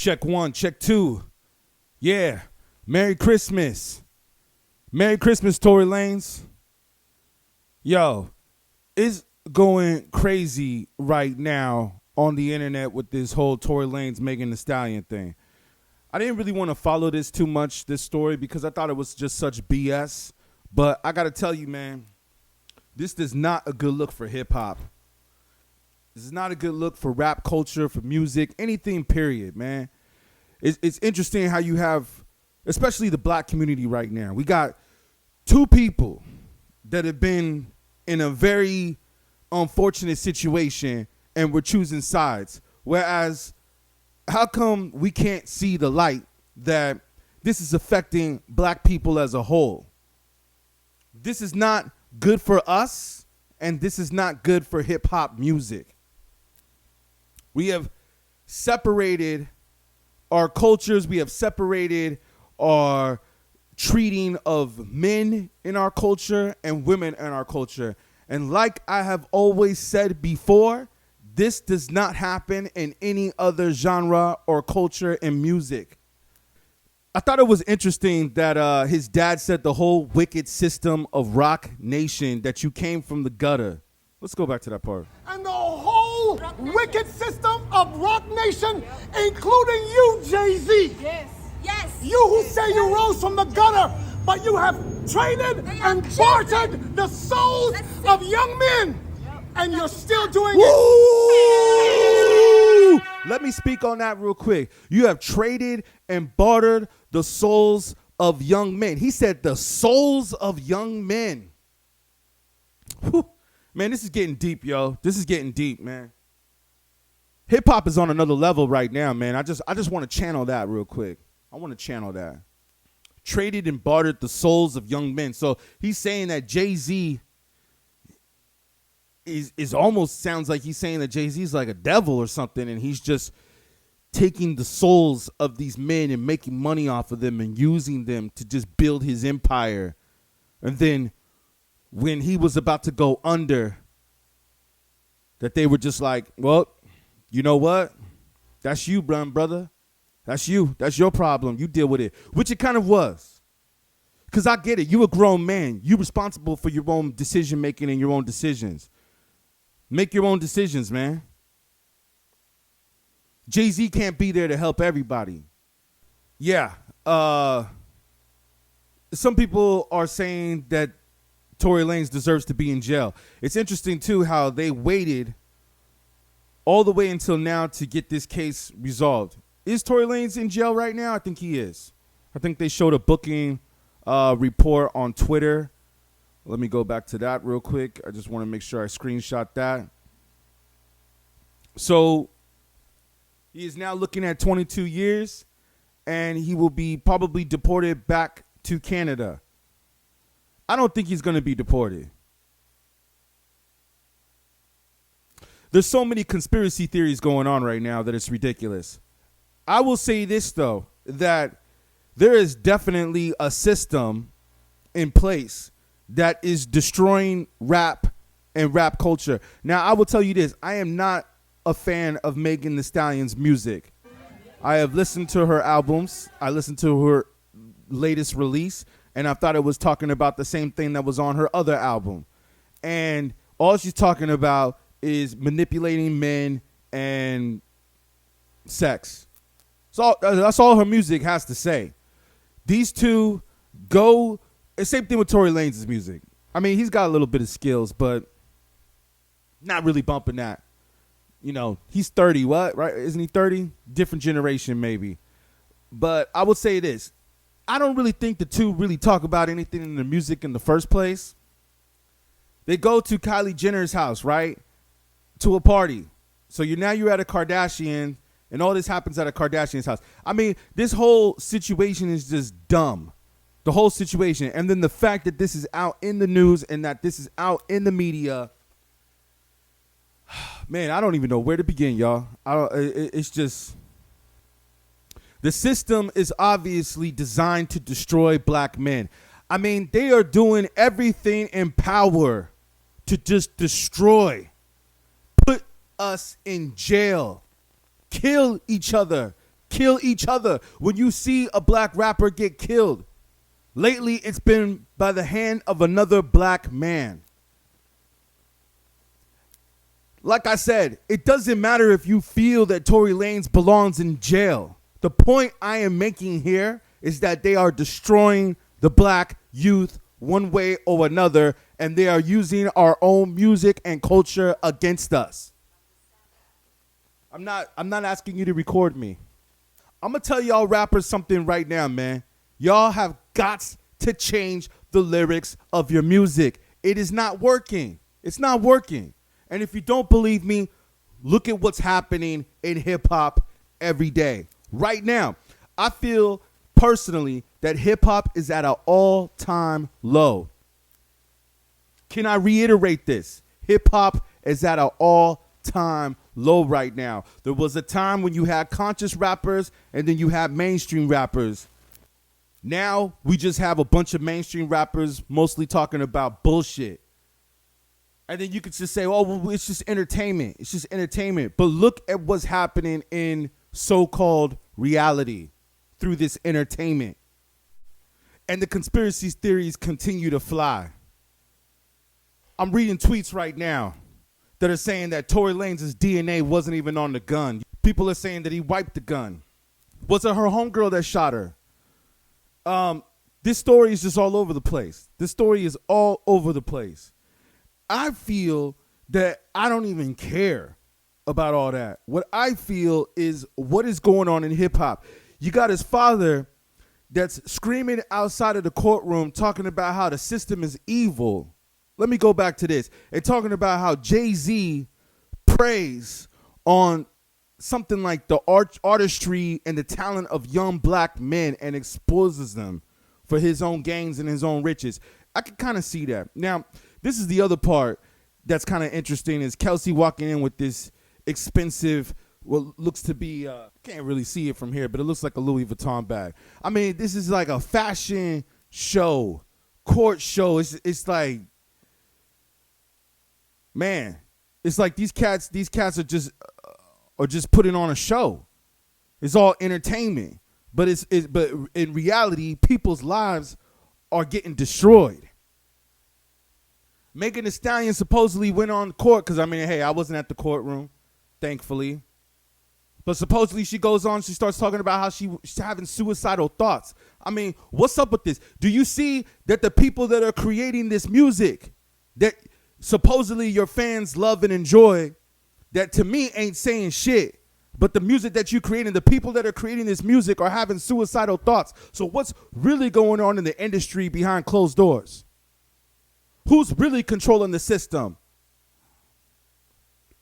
Check one, check two. Yeah. Merry Christmas. Merry Christmas, Tory Lanez. Yo, it's going crazy right now on the internet with this whole Tory Lanez Megan Thee Stallion thing. I didn't really want to follow this too much, this story, because I thought it was just such BS. But I got to tell you, man, this is not a good look for hip-hop. This is not a good look for rap culture, for music, anything, period, man. It's interesting how you have, especially the black community right now. We got two people that have been in a very unfortunate situation and we're choosing sides. Whereas, how come we can't see the light that this is affecting black people as a whole? This is not good for us, and this is not good for hip-hop music. We have separated our cultures. We have separated our treating of men in our culture and women in our culture. And like I have always said before, this does not happen in any other genre or culture in music. I thought it was interesting that his dad said the whole wicked system of Rock Nation, that you came from the gutter. Let's go back to that part. And the whole wicked system of Rock Nation, including you, Jay-Z. Yes. Yes. You who say you rose from the gutter, but you have traded and bartered the souls of young men. Yep. And you're still doing it. Let me speak on that real quick. You have traded and bartered the souls of young men. He said the souls of young men. Whew. Man, this is getting deep, yo. This is getting deep, man. Hip hop is on another level right now, man. I just want to channel that real quick. I want to channel that. Traded and bartered the souls of young men. So he's saying that Jay-Z is almost sounds like he's saying that Jay-Z is like a devil or something, and he's just taking the souls of these men and making money off of them and using them to just build his empire. And then when he was about to go under, that they were just like, well, you know what? That's you, brother. That's you. That's your problem. You deal with it. Which it kind of was. Because I get it. You a grown man. You responsible for your own decision making and your own decisions. Make your own decisions, man. Jay-Z can't be there to help everybody. Yeah. Some people are saying that Tory Lanez deserves to be in jail. It's interesting, too, how they waited all the way until now to get this case resolved. Is Tory Lanez in jail right now? I think he is. I think they showed a booking report on Twitter. Let me go back to that real quick. I just want to make sure I screenshot that. So he is now looking at 22 years, and he will be probably deported back to Canada. I don't think he's going to be deported. There's so many conspiracy theories going on right now that it's ridiculous. I will say this, though, that there is definitely a system in place that is destroying rap and rap culture. Now, I will tell you this. I am not a fan of Megan Thee Stallion's music. I have listened to her albums. I listened to her latest release, and I thought it was talking about the same thing that was on her other album. And all she's talking about is manipulating men and sex. So that's all her music has to say. These two go. Same thing with Tory Lanez's music. I mean, he's got a little bit of skills, but not really bumping that. You know, he's 30, what? Right? Isn't he 30? Different generation, maybe. But I would say this. I don't really think the two really talk about anything in the music in the first place. They go to Kylie Jenner's house, right? To a party. So you're at a Kardashian, and all this happens at a Kardashian's house. I mean, this whole situation is just dumb. The whole situation. And then the fact that this is out in the news and that this is out in the media. Man, I don't even know where to begin, y'all. It's just... The system is obviously designed to destroy black men. I mean, they are doing everything in power to just destroy, put us in jail, kill each other, kill each other. When you see a black rapper get killed, lately it's been by the hand of another black man. Like I said, it doesn't matter if you feel that Tory Lanez belongs in jail. The point I am making here is that they are destroying the black youth one way or another, and they are using our own music and culture against us. I'm not asking you to record me. I'm going to tell y'all rappers something right now, man. Y'all have got to change the lyrics of your music. It is not working. It's not working. And if you don't believe me, look at what's happening in hip hop every day. Right now, I feel personally that hip hop is at an all-time low. Can I reiterate this? Hip hop is at an all-time low right now. There was a time when you had conscious rappers and then you had mainstream rappers. Now we just have a bunch of mainstream rappers mostly talking about bullshit. And then you could just say, oh, well, it's just entertainment. It's just entertainment. But look at what's happening in so-called reality through this entertainment. And the conspiracy theories continue to fly. I'm reading tweets right now that are saying that Tory Lanez's DNA wasn't even on the gun. People are saying that he wiped the gun. Was it her homegirl that shot her? This story is just all over the place. This story is all over the place. I feel that I don't even care about all that. What I feel is what is going on in hip hop. You got his father that's screaming outside of the courtroom talking about how the system is evil. Let me go back to this. And talking about how Jay-Z preys on something like the artistry and the talent of young black men and exposes them for his own gains and his own riches. I can kind of see that. Now, this is the other part that's kind of interesting is Kelsey walking in with this expensive, what looks to be, can't really see it from here, but it looks like a Louis Vuitton bag. I mean, this is like a fashion show, court show. It's like, man, it's like these cats are just putting on a show. It's all entertainment, but but in reality, people's lives are getting destroyed. Megan Thee Stallion supposedly went on court because, I mean, hey, I wasn't at the courtroom, thankfully. But supposedly she goes on, she starts talking about how she's having suicidal thoughts. I mean, what's up with this? Do you see that the people that are creating this music that supposedly your fans love and enjoy, that to me ain't saying shit, but the music that you're creating, the people that are creating this music are having suicidal thoughts. So what's really going on in the industry behind closed doors? Who's really controlling the system?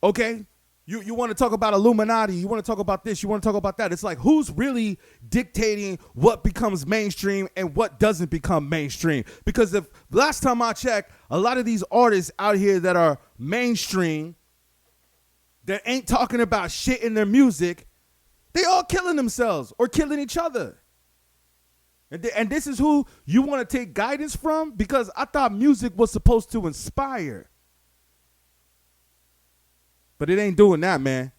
Okay? You want to talk about Illuminati, you want to talk about this, you want to talk about that. It's like, who's really dictating what becomes mainstream and what doesn't become mainstream? Because if last time I checked, a lot of these artists out here that are mainstream, that ain't talking about shit in their music, they all killing themselves or killing each other. And this is who you want to take guidance from? Because I thought music was supposed to inspire. But it ain't doing that, man.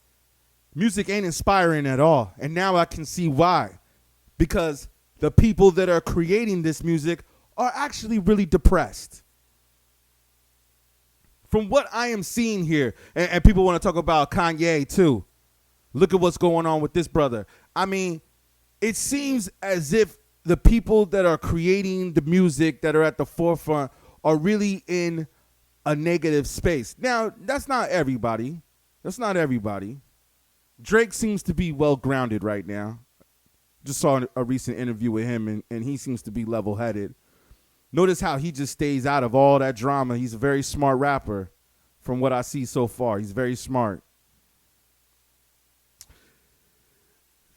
Music ain't inspiring at all. And now I can see why. Because the people that are creating this music are actually really depressed. From what I am seeing here, and people want to talk about Kanye too. Look at what's going on with this brother. I mean, it seems as if the people that are creating the music that are at the forefront are really in a negative space. Now, that's not everybody. That's not everybody. Drake seems to be well grounded right now. Just saw a recent interview with him, and he seems to be level-headed. Notice how he just stays out of all that drama. He's a very smart rapper from what I see so far. He's very smart.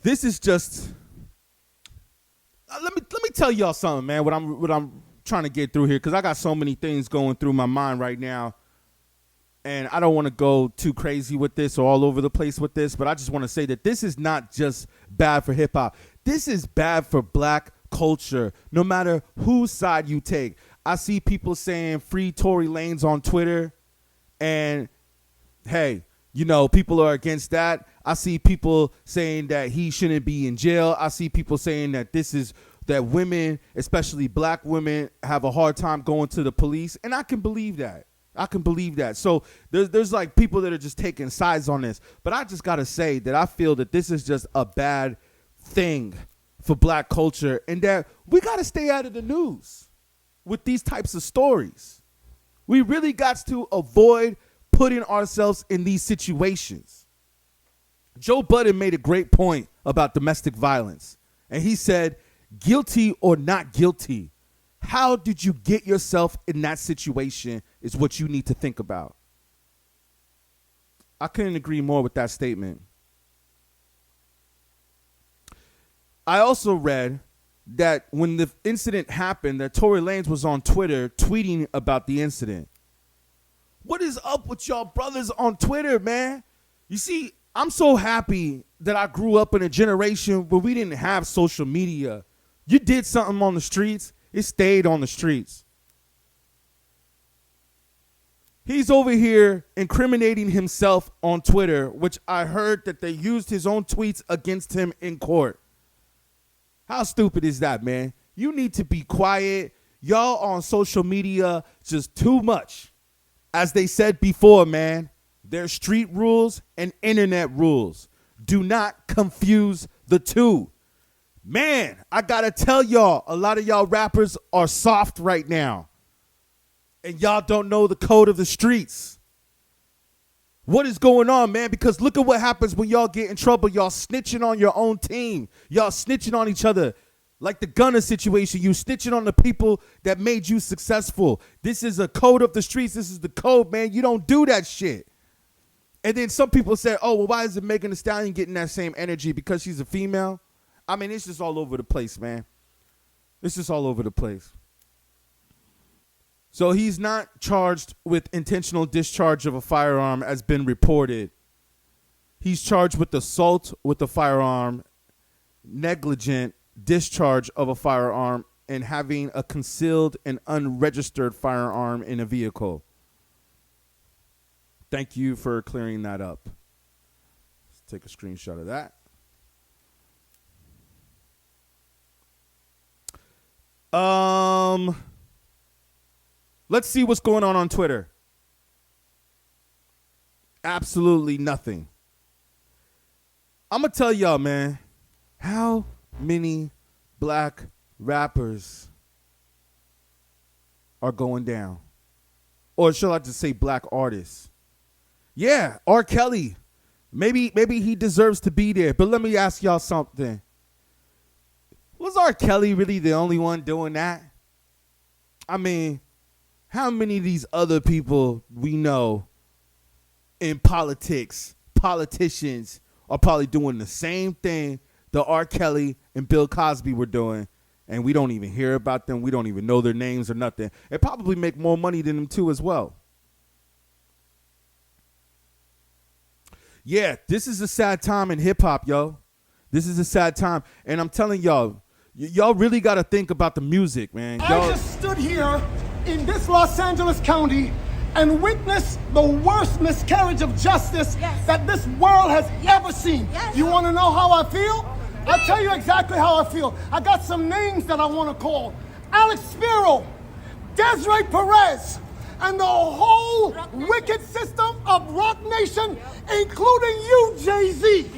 This is just... Let me tell y'all something, man, what I'm trying to get through here, because I got so many things going through my mind right now, and I don't want to go too crazy with this or all over the place with this, but I just want to say that this is not just bad for hip-hop. This is bad for black culture, no matter whose side you take. I see people saying free Tory Lanez on Twitter, and hey, People are against that. I see people saying that he shouldn't be in jail. I see people saying that that women, especially black women, have a hard time going to the police. And I can believe that. So there's like people that are just taking sides on this. But I just got to say that I feel that this is just a bad thing for black culture, and that we got to stay out of the news with these types of stories. We really got to avoid putting ourselves in these situations. Joe Budden made a great point about domestic violence. And he said, guilty or not guilty, how did you get yourself in that situation is what you need to think about. I couldn't agree more with that statement. I also read that when the incident happened, that Tory Lanez was on Twitter tweeting about the incident. What is up with y'all brothers on Twitter, man? You see, I'm so happy that I grew up in a generation where we didn't have social media. You did something on the streets, it stayed on the streets. He's over here incriminating himself on Twitter, which I heard that they used his own tweets against him in court. How stupid is that, man? You need to be quiet. Y'all on social media just too much. As they said before, man, there's street rules and internet rules. Do not confuse the two. Man, I gotta tell y'all, a lot of y'all rappers are soft right now. And y'all don't know the code of the streets. What is going on, man? Because look at what happens when y'all get in trouble. Y'all snitching on your own team. Y'all snitching on each other. Like the Gunna situation, you snitching on the people that made you successful. This is a code of the streets. This is the code, man. You don't do that shit. And then some people say, oh, well, why isn't Megan Thee Stallion getting that same energy? Because she's a female? I mean, it's just all over the place, man. It's just all over the place. So he's not charged with intentional discharge of a firearm as been reported. He's charged with assault with a firearm, negligent discharge of a firearm, and having a concealed and unregistered firearm in a vehicle. Thank you for clearing that up. Let's take a screenshot of that. Let's see what's going on Twitter. Absolutely nothing. I'm going to tell y'all, man, how many black rappers are going down? Or should I just say black artists? Yeah, R. Kelly. Maybe he deserves to be there. But let me ask y'all something. Was R. Kelly really the only one doing that? I mean, how many of these other people we know in politics, politicians, are probably doing the same thing that R. Kelly and Bill Cosby were doing, and we don't even hear about them. We don't even know their names or nothing. They probably make more money than them too as well. Yeah, this is a sad time in hip-hop, yo. This is a sad time. And I'm telling y'all, y'all really got to think about the music, man. I just stood here in this Los Angeles County and witnessed the worst miscarriage of justice that this world has ever seen. You want to know how I feel? I'll tell you exactly how I feel. I got some names that I want to call. Alex Spiro, Desiree Perez, and the whole wicked system of Rock Nation, including you, Jay-Z.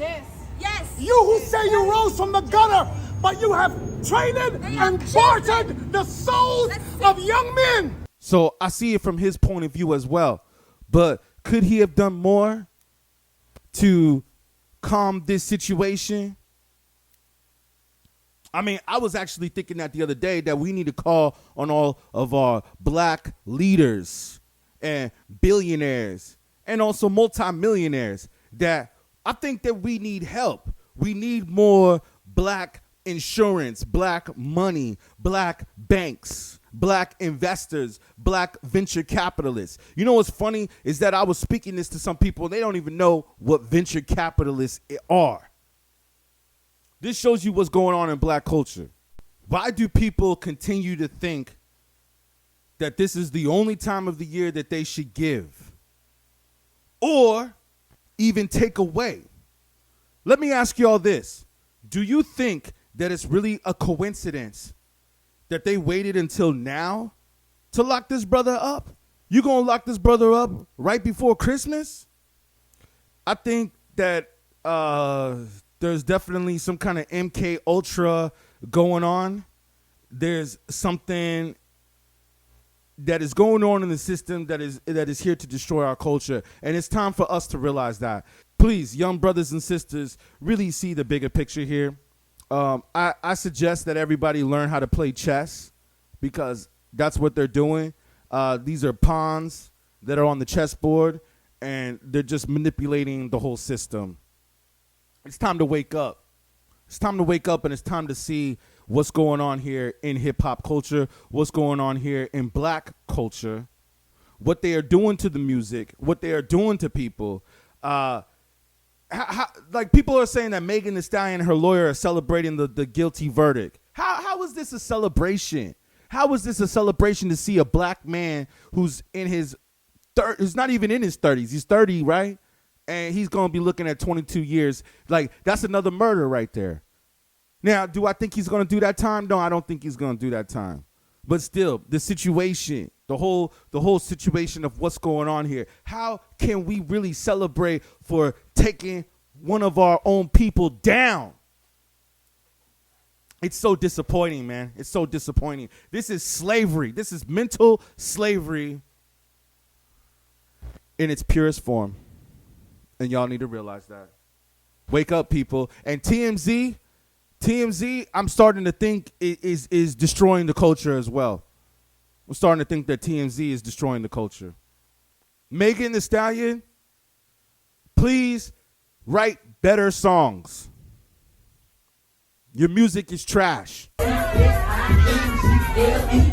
You who say you rose from the gutter, but you have traded and bartered the souls of young men. So I see it from his point of view as well. But could he have done more to calm this situation? I mean, I was actually thinking that the other day that we need to call on all of our black leaders and billionaires and also multimillionaires that I think that we need help. We need more black insurance, black money, black banks, black investors, black venture capitalists. You know what's funny is that I was speaking this to some people and they don't even know what venture capitalists are. This shows you what's going on in black culture. Why do people continue to think that this is the only time of the year that they should give? Or even take away. Let me ask you all this. Do you think that it's really a coincidence that they waited until now to lock this brother up? You gonna lock this brother up right before Christmas? I think that there's definitely some kind of MK Ultra going on. There's something that is going on in the system that is here to destroy our culture, and it's time for us to realize that. Please, young brothers and sisters, really see the bigger picture here. I suggest that everybody learn how to play chess, because that's what they're doing. These are pawns that are on the chessboard, and they're just manipulating the whole system. It's time to wake up. It's time to wake up, and it's time to see what's going on here in hip-hop culture, what's going on here in black culture, what they are doing to the music, what they are doing to people. Like, people are saying that Megan Thee Stallion and her lawyer are celebrating the guilty verdict. How is this a celebration? How is this a celebration to see a black man who's in his who's not even in his 30s? He's 30, right? And he's going to be looking at 22 years. Like, that's another murder right there. Now, do I think he's going to do that time? No, I don't think he's going to do that time. But still, the situation, the whole situation of what's going on here, how can we really celebrate for taking one of our own people down? It's so disappointing, man. It's so disappointing. This is slavery. This is mental slavery in its purest form. And y'all need to realize that. Wake up, people. And TMZ, I'm starting to think is destroying the culture as well. I'm starting to think that TMZ is destroying the culture. Megan Thee Stallion, please write better songs. Your music is trash.